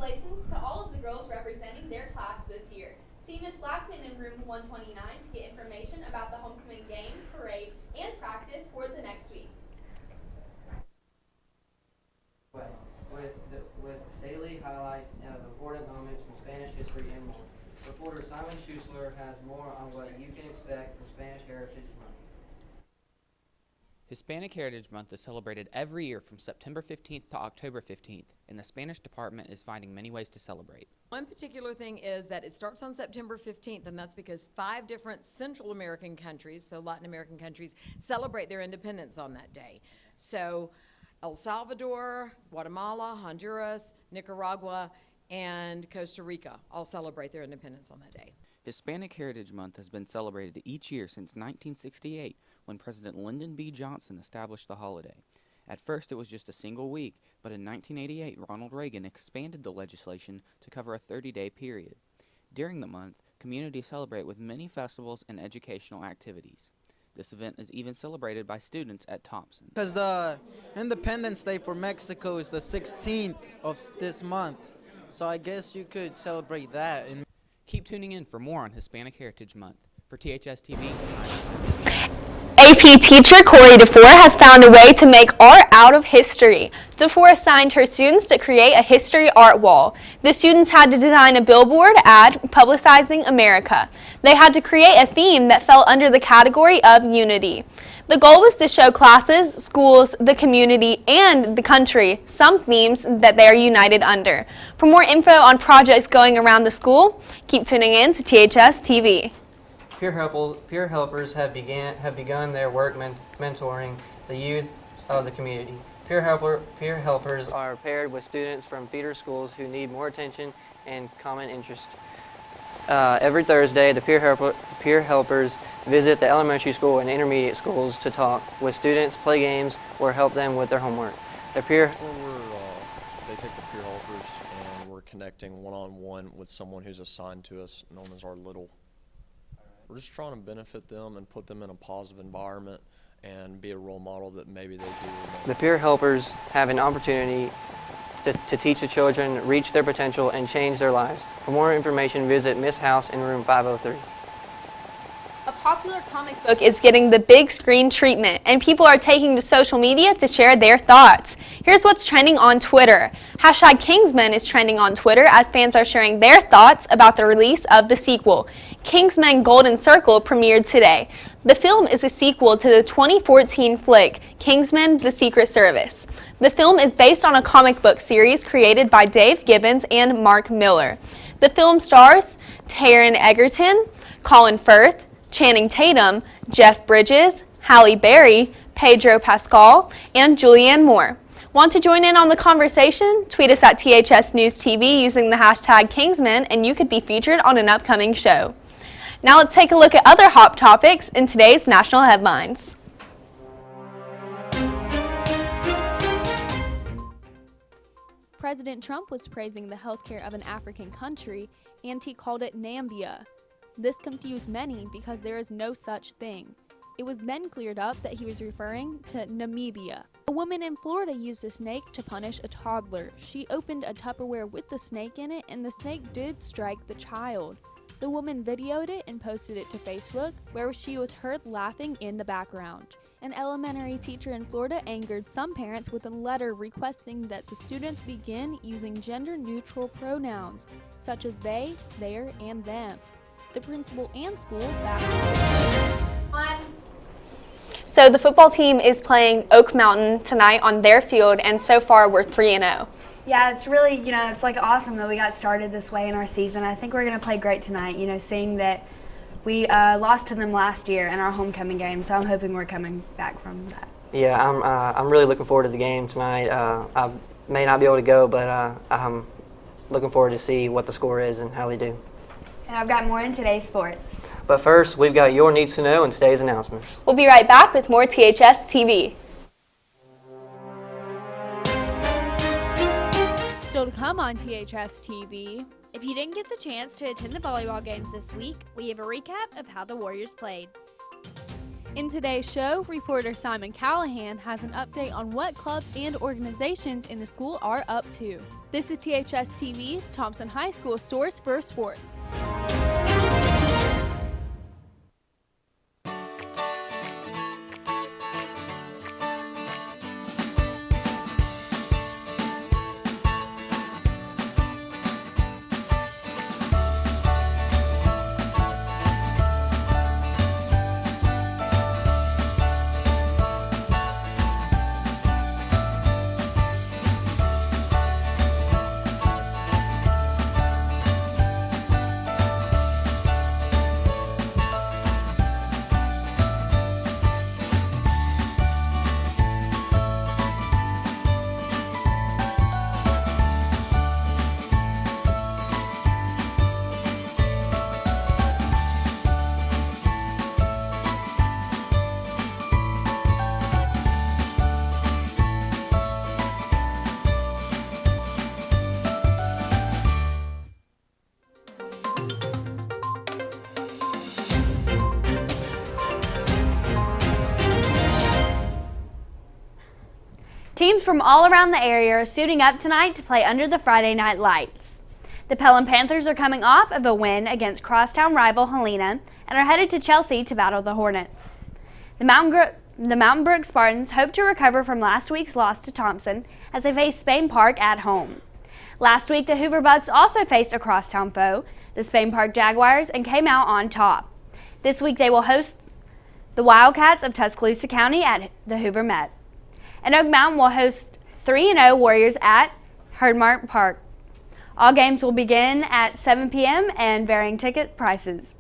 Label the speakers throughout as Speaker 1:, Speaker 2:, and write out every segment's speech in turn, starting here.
Speaker 1: Congratulations to all of the girls representing their class this year. See Ms. Blackman in room 129 to get information about the homecoming game, parade, and practice for the next week.
Speaker 2: With daily highlights of important moments from Spanish history and more. Reporter Simon Schussler has more on what you can expect from Spanish Heritage Month.
Speaker 3: Hispanic Heritage Month is celebrated every year from September 15th to October 15th, and the Spanish department is finding many ways to celebrate.
Speaker 4: One particular thing is that it starts on September 15th, and that's because 5 different Central American countries, so Latin American countries, celebrate their independence on that day. So El Salvador, Guatemala, Honduras, Nicaragua, and Costa Rica all celebrate their independence on that day.
Speaker 3: Hispanic Heritage Month has been celebrated each year since 1968, when President Lyndon B. Johnson established the holiday. At first it was just a single week, but in 1988 Ronald Reagan expanded the legislation to cover a 30-day period. During the month, communities celebrate with many festivals and educational activities. This event is even celebrated by students at Thompson.
Speaker 5: Because the Independence Day for Mexico is the 16th of this month, so I guess you could celebrate that.
Speaker 3: Keep tuning in for more on Hispanic Heritage Month. For THS TV,
Speaker 1: AP teacher Corey DeFore has found a way to make art out of history. DeFore assigned her students to create a history art wall. The students had to design a billboard ad publicizing America. They had to create a theme that fell under the category of unity. The goal was to show classes, schools, the community, and the country some themes that they are united under. For more info on projects going around the school, keep tuning in to THS TV.
Speaker 2: Peer helpers have begun their work mentoring the youth of the community. Peer helpers are paired with students from feeder schools who need more attention and common interest. Every Thursday, the peer helpers visit the elementary school and intermediate schools to talk with students, play games, or help them with their homework.
Speaker 6: They take the peer helpers and we're connecting one-on-one with someone who's assigned to us, known as our little. We're just trying to benefit them and put them in a positive environment and be a role model that maybe they do.
Speaker 2: The peer helpers have an opportunity to teach the children, reach their potential, and change their lives. For more information, visit Miss House in room 503.
Speaker 1: A popular comic book is getting the big screen treatment, and people are taking to social media to share their thoughts. Here's what's trending on Twitter. Hashtag Kingsman is trending on Twitter as fans are sharing their thoughts about the release of the sequel. Kingsman Golden Circle premiered today. The film is a sequel to the 2014 flick, Kingsman: The Secret Service. The film is based on a comic book series created by Dave Gibbons and Mark Miller. The film stars Taron Egerton, Colin Firth, Channing Tatum, Jeff Bridges, Halle Berry, Pedro Pascal, and Julianne Moore. Want to join in on the conversation? Tweet us at THS News TV using the hashtag Kingsman, and you could be featured on an upcoming show. Now let's take a look at other hot topics in today's national headlines. President Trump was praising the healthcare of an African country, and he called it Nambia. This confused many because there is no such thing. It was then cleared up that he was referring to Namibia. A woman in Florida used a snake to punish a toddler. She opened a Tupperware with the snake in it, and the snake did strike the child. The woman videoed it and posted it to Facebook, where she was heard laughing in the background. An elementary teacher in Florida angered some parents with a letter requesting that the students begin using gender-neutral pronouns, such as they, their, and them. The principal and school backed up. So the football team is playing Oak Mountain tonight on their field, and so far we're 3-0.
Speaker 7: Yeah, it's really, it's like awesome that we got started this way in our season. I think we're going to play great tonight, seeing that we lost to them last year in our homecoming game, so I'm hoping we're coming back from that.
Speaker 2: Yeah, I'm really looking forward to the game tonight. I may not be able to go, but I'm looking forward to see what the score is and how they do.
Speaker 7: And I've got more in today's sports.
Speaker 2: But first, we've got your needs to know in today's announcements.
Speaker 1: We'll be right back with more THS TV. Still to come on THS TV.
Speaker 8: If you didn't get the chance to attend the volleyball games this week, we have a recap of how the Warriors played.
Speaker 1: In today's show, reporter Simon Callahan has an update on what clubs and organizations in the school are up to. This is THS TV, Thompson High School source for sports.
Speaker 7: Teams from all around the area are suiting up tonight to play under the Friday night lights. The Pelham Panthers are coming off of a win against crosstown rival Helena and are headed to Chelsea to battle the Hornets. The Mountain Brook Spartans hope to recover from last week's loss to Thompson as they face Spain Park at home. Last week, the Hoover Bucks also faced a crosstown foe, the Spain Park Jaguars, and came out on top. This week, they will host the Wildcats of Tuscaloosa County at the Hoover Met. And Oak Mountain will host 3-0 Warriors at Herdmark Park. All games will begin at 7 p.m. and varying ticket prices.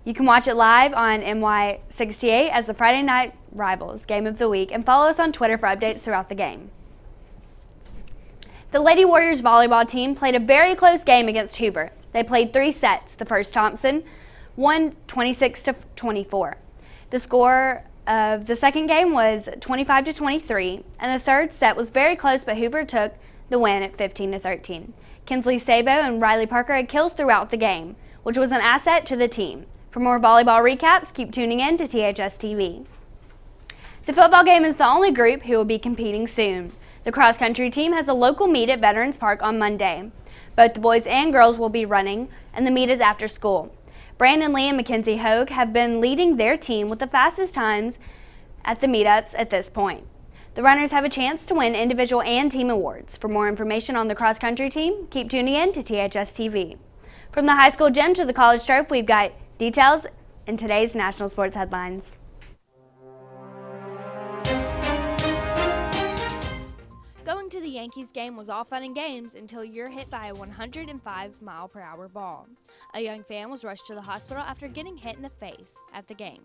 Speaker 7: You can watch it live on NY68 as the Friday Night Rivals Game of the Week and follow us on Twitter for updates throughout the game. The Lady Warriors volleyball team played a very close game against Hoover. They played 3 sets. The first Thompson won 26-24. The score of the second game was 25-23, and the third set was very close, but Hoover took the win at 15-13. Kinsley Sabo and Riley Parker had kills throughout the game, which was an asset to the team. For more volleyball recaps, keep tuning in to THS TV. The football game is the only group who will be competing soon. The cross-country team has a local meet at Veterans Park on Monday. Both the boys and girls will be running, and the meet is after school. Brandon Lee and Mackenzie Hogue have been leading their team with the fastest times at the meetups at this point. The runners have a chance to win individual and team awards. For more information on the cross-country team, keep tuning in to THS TV. From the high school gym to the college turf, we've got details in today's national sports headlines.
Speaker 8: Going to the Yankees game was all fun and games until you're hit by a 105-mile-per-hour ball. A young fan was rushed to the hospital after getting hit in the face at the game.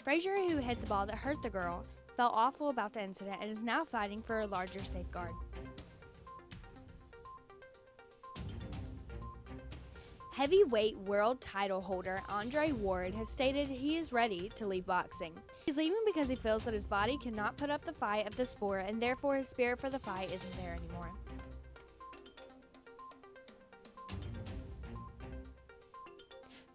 Speaker 8: Frazier, who hit the ball that hurt the girl, felt awful about the incident and is now fighting for a larger safeguard. Heavyweight world title holder Andre Ward has stated he is ready to leave boxing. He's leaving because he feels that his body cannot put up the fight of the sport and therefore his spirit for the fight isn't there anymore.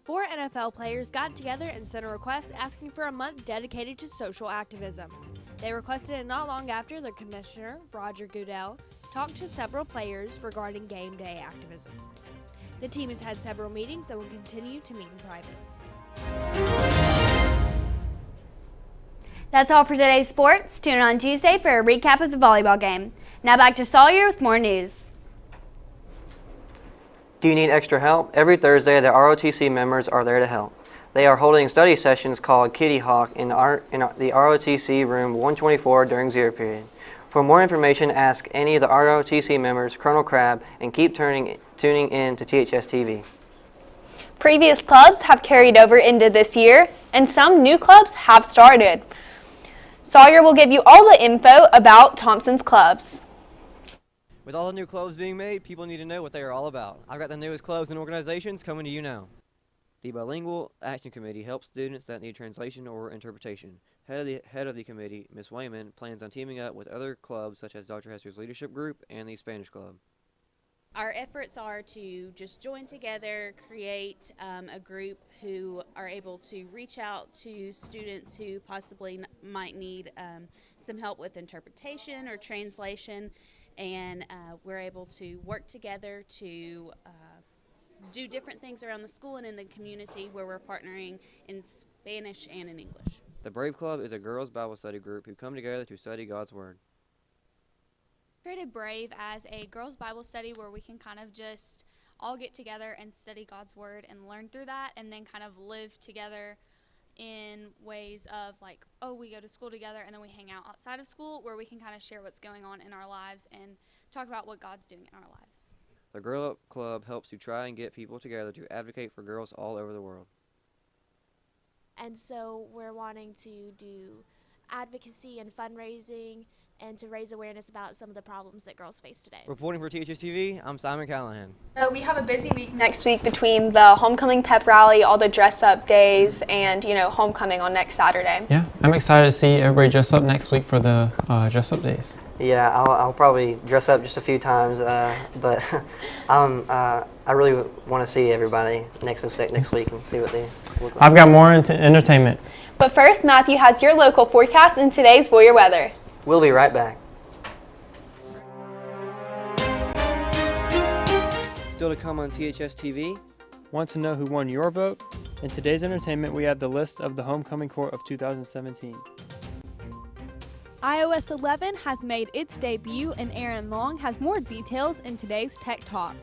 Speaker 8: Four NFL players got together and sent a request asking for a month dedicated to social activism. They requested it not long after their commissioner, Roger Goodell, talked to several players regarding game day activism. The team has had several meetings and will continue to meet in private.
Speaker 7: That's all for today's sports. Tune in on Tuesday for a recap of the volleyball game. Now back to Sawyer with more news.
Speaker 2: Do you need extra help? Every Thursday, the ROTC members are there to help. They are holding study sessions called Kitty Hawk in the ROTC room 124 during zero period. For more information, ask any of the ROTC members, Colonel Crab, and keep tuning in to THS TV.
Speaker 1: Previous clubs have carried over into this year, and some new clubs have started. Sawyer will give you all the info about Thompson's clubs.
Speaker 9: With all the new clubs being made, people need to know what they are all about. I've got the newest clubs and organizations coming to you now. The Bilingual Action Committee helps students that need translation or interpretation. Head of the committee, Ms. Wayman, plans on teaming up with other clubs such as Dr. Hester's Leadership Group and the Spanish Club.
Speaker 10: our efforts are to just join together, create a group who are able to reach out to students who possibly might need some help with interpretation or translation, and we're able to work together to do different things around the school and in the community where we're partnering in Spanish and in English.
Speaker 9: The Brave Club is a girls' Bible study group who come together to study God's Word.
Speaker 11: Created Brave as a girls' Bible study where we can kind of just all get together and study God's Word and learn through that, and then kind of live together in ways of like, oh, we go to school together and then we hang out outside of school where we can kind of share what's going on in our lives and talk about what God's doing in our lives.
Speaker 9: The Girl Up Club helps to try and get people together to advocate for girls all over the world.
Speaker 12: And so we're wanting to do advocacy and fundraising and to raise awareness about some of the problems that girls face today.
Speaker 9: Reporting for THS TV, I'm Simon Callahan.
Speaker 1: We have a busy week next week between the homecoming pep rally, all the dress-up days, and homecoming on next Saturday.
Speaker 13: Yeah, I'm excited to see everybody dress up next week for the dress-up days.
Speaker 2: Yeah, I'll probably dress up just a few times, but I really want to see everybody next week and see what they look like.
Speaker 13: I've got more entertainment.
Speaker 1: But first, Matthew has your local forecast and today's Warrior weather.
Speaker 2: We'll be right back.
Speaker 9: Still to come on THS TV.
Speaker 14: Want to know who won your vote? In today's entertainment, we have the list of the homecoming court of 2017.
Speaker 8: iOS 11 has made its debut, and Aaron Long has more details in today's Tech Talk.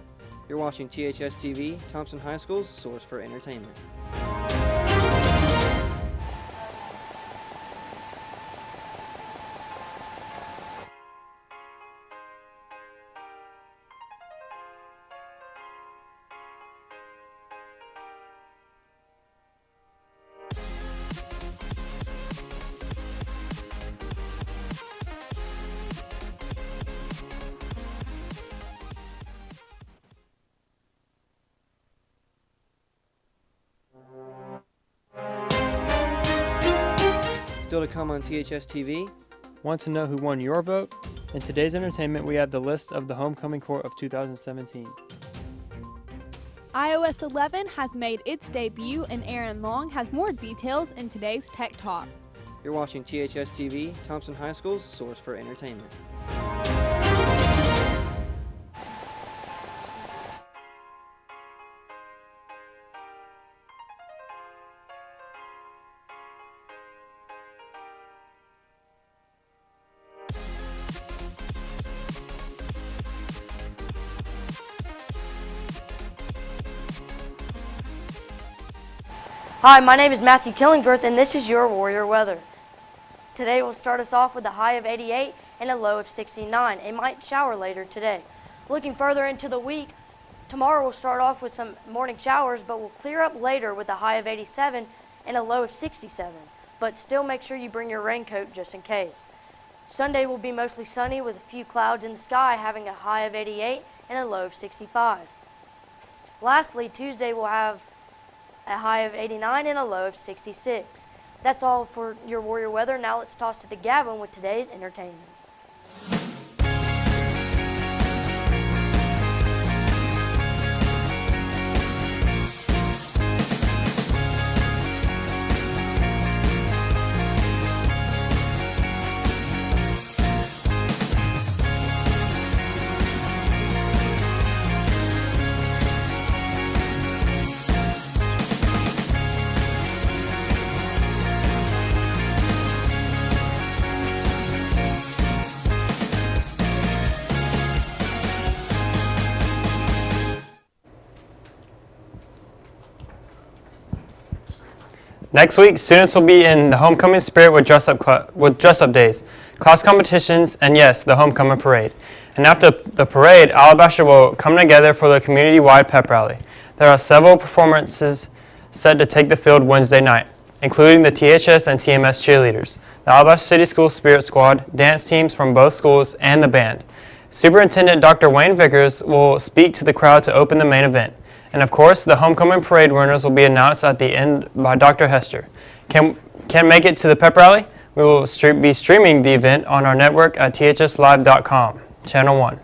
Speaker 9: You're watching THS TV, Thompson High School's source for entertainment. Still to come on THS TV.
Speaker 14: Want to know who won your vote? In today's entertainment, we have the list of the homecoming court of 2017.
Speaker 8: iOS 11 has made its debut, and Aaron Long has more details in today's Tech Talk.
Speaker 9: You're watching THS TV, Thompson High School's source for entertainment.
Speaker 15: Hi, my name is Matthew Killingsworth, and this is your Warrior weather. Today will start us off with a high of 88 and a low of 69. It might shower later today. Looking further into the week, tomorrow will start off with some morning showers, but will clear up later with a high of 87 and a low of 67. But still make sure you bring your raincoat just in case. Sunday will be mostly sunny with a few clouds in the sky, having a high of 88 and a low of 65. Lastly, Tuesday will have a high of 89 and a low of 66. That's all for your Warrior weather. Now let's toss it to Gavin with today's entertainment.
Speaker 13: Next week, students will be in the homecoming spirit with dress-up days, class competitions, and yes, the homecoming parade. And after the parade, Alabaster will come together for the community-wide pep rally. There are several performances set to take the field Wednesday night, including the THS and TMS cheerleaders, the Alabaster City School Spirit Squad, dance teams from both schools, and the band. Superintendent Dr. Wayne Vickers will speak to the crowd to open the main event. And of course, the homecoming parade winners will be announced at the end by Dr. Hester. Can't make it to the pep rally? We will be streaming the event on our network at thslive.com, Channel 1.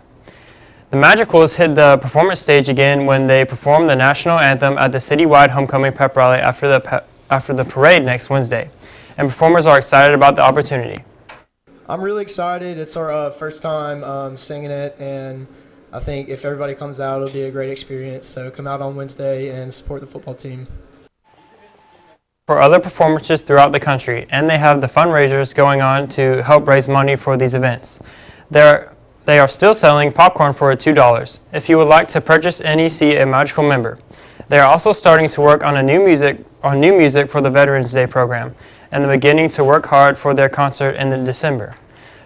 Speaker 13: The Magicals hit the performance stage again when they performed the national anthem at the citywide homecoming pep rally after the parade next Wednesday, and performers are excited about the opportunity.
Speaker 16: I'm really excited. It's our first time singing it, and I think if everybody comes out, it'll be a great experience. So come out on Wednesday and support the football team.
Speaker 13: For other performances throughout the country, and they have the fundraisers going on to help raise money for these events. They are still selling popcorn for $2 if you would like to purchase NEC a Magical member. They are also starting to work on new music for the Veterans Day program, and the beginning to work hard for their concert in December.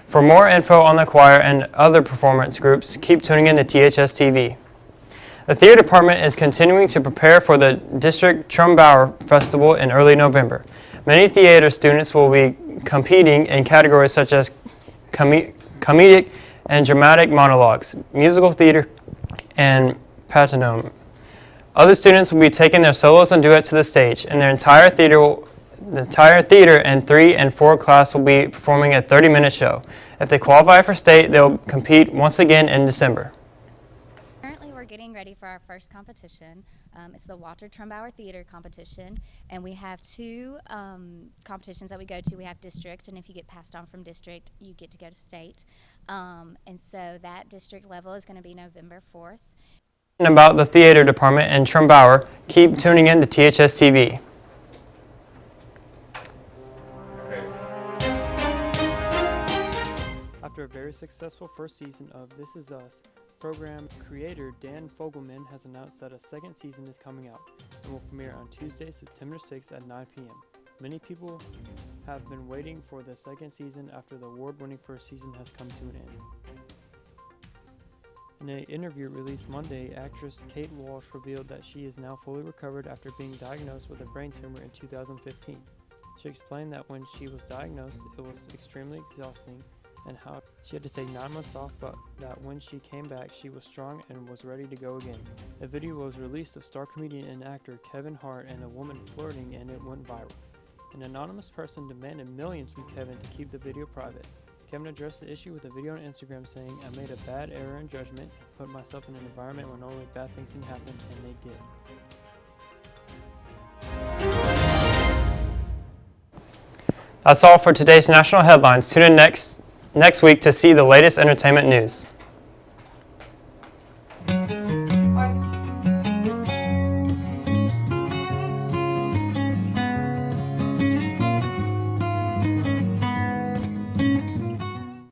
Speaker 13: For more info on the choir and other performance groups, keep tuning in to THS TV. The theater department is continuing to prepare for the District Trumbauer Festival in early November. Many theater students will be competing in categories such as comedic and dramatic monologues, musical theater, and pantomime. Other students will be taking their solos and duets to the stage, and the entire theater and 3 and 4 class will be performing a 30-minute show. If they qualify for state, they'll compete once again in December.
Speaker 17: Currently, we're getting ready for our first competition. It's the Walter Trumbauer Theater Competition, and we have 2 competitions that we go to. We have district, and if you get passed on from district, you get to go to state. And so that district level is going to be November 4th.
Speaker 13: About the theater department in Trumbauer, keep tuning in to THS TV.
Speaker 14: After a very successful first season of This Is Us, program creator Dan Fogelman has announced that a second season is coming out and will premiere on Tuesday, September 6th at 9 p.m. Many people have been waiting for the second season after the award-winning first season has come to an end. In an interview released Monday, actress Kate Walsh revealed that she is now fully recovered after being diagnosed with a brain tumor in 2015. She explained that when she was diagnosed, it was extremely exhausting and how she had to take 9 months off, but that when she came back, she was strong and was ready to go again. A video was released of star comedian and actor Kevin Hart and a woman flirting, and it went viral. An anonymous person demanded millions from Kevin to keep the video private. Kevin addressed the issue with a video on Instagram saying, "I made a bad error in judgment, put myself in an environment where only bad things can happen, and they did."
Speaker 13: That's all for today's national headlines. Tune in next week to see the latest entertainment news.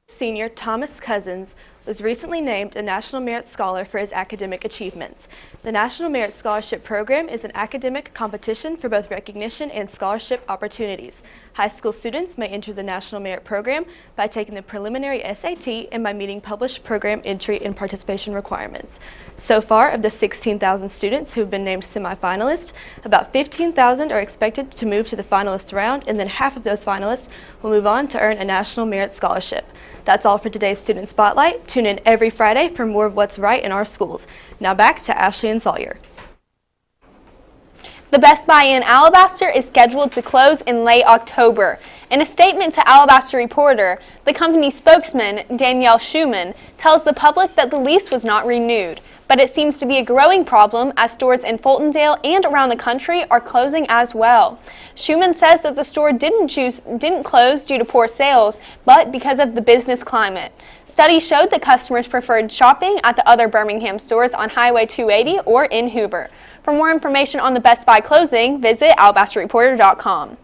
Speaker 18: Senior Thomas Cousins was recently named a National Merit Scholar for his academic achievements. The National Merit Scholarship Program is an academic competition for both recognition and scholarship opportunities. High school students may enter the National Merit Program by taking the preliminary SAT and by meeting published program entry and participation requirements. So far, of the 16,000 students who have been named semifinalists, about 15,000 are expected to move to the finalist round, and then half of those finalists will move on to earn a National Merit Scholarship. That's all for today's Student Spotlight. Tune in every Friday for more of what's right in our schools. Now back to Ashley and Sawyer.
Speaker 1: The Best Buy in Alabaster is scheduled to close in late October. In a statement to Alabaster Reporter, the company's spokesman, Danielle Schumann, tells the public that the lease was not renewed, but it seems to be a growing problem as stores in Fultondale and around the country are closing as well. Schumann says that the store didn't close due to poor sales, but because of the business climate. Studies showed that customers preferred shopping at the other Birmingham stores on Highway 280 or in Hoover. For more information on the Best Buy closing, visit alabasterreporter.com.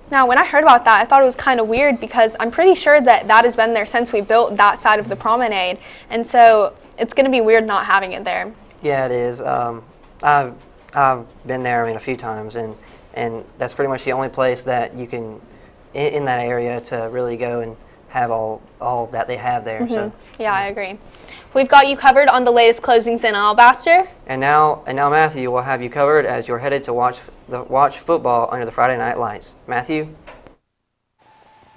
Speaker 1: Now, when I heard about that, I thought it was kind of weird because I'm pretty sure that that has been there since we built that side of the promenade, and so it's going to be weird not having it there.
Speaker 2: Yeah, it is. I've been there, a few times, and that's pretty much the only place that you can, in that area, to really go and have all that they have there. So.
Speaker 1: Yeah, I agree. We've got you covered on the latest closings in Alabaster.
Speaker 2: And now Matthew will have you covered as you're headed to watch football under the Friday night lights. Matthew?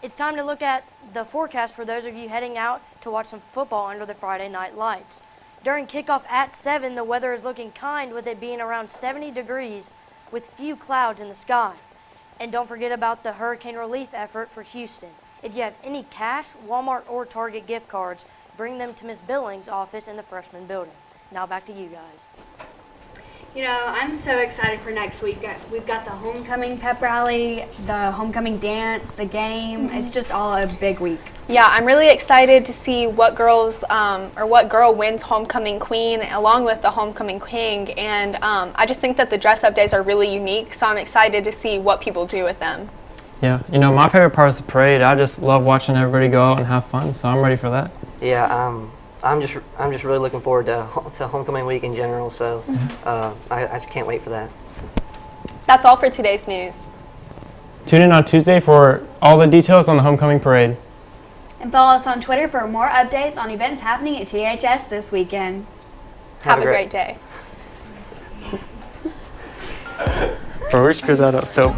Speaker 15: It's time to look at the forecast for those of you heading out to watch some football under the Friday night lights. During kickoff at 7, the weather is looking kind with it being around 70 degrees with few clouds in the sky. And don't forget about the hurricane relief effort for Houston. If you have any cash, Walmart or Target gift cards, bring them to Miss Billings' office in the freshman building. Now back to you guys.
Speaker 7: You know, I'm so excited for next week. We've got the homecoming pep rally, the homecoming dance, the game. It's just all a big week.
Speaker 1: Yeah, I'm really excited to see what girls or what girl wins homecoming queen along with the homecoming king. And I just think that the dress-up days are really unique, so I'm excited to see what people do with them.
Speaker 13: Yeah, you know, my favorite part is the parade. I just love watching everybody go out and have fun, so I'm ready for that.
Speaker 2: Yeah, I'm just really looking forward to homecoming week in general. So I just can't wait for that.
Speaker 1: That's all for today's news.
Speaker 13: Tune in on Tuesday for all the details on the homecoming parade.
Speaker 7: And follow us on Twitter for more updates on events happening at THS this weekend.
Speaker 1: Have a great day.
Speaker 13: Bro, we screwed that up so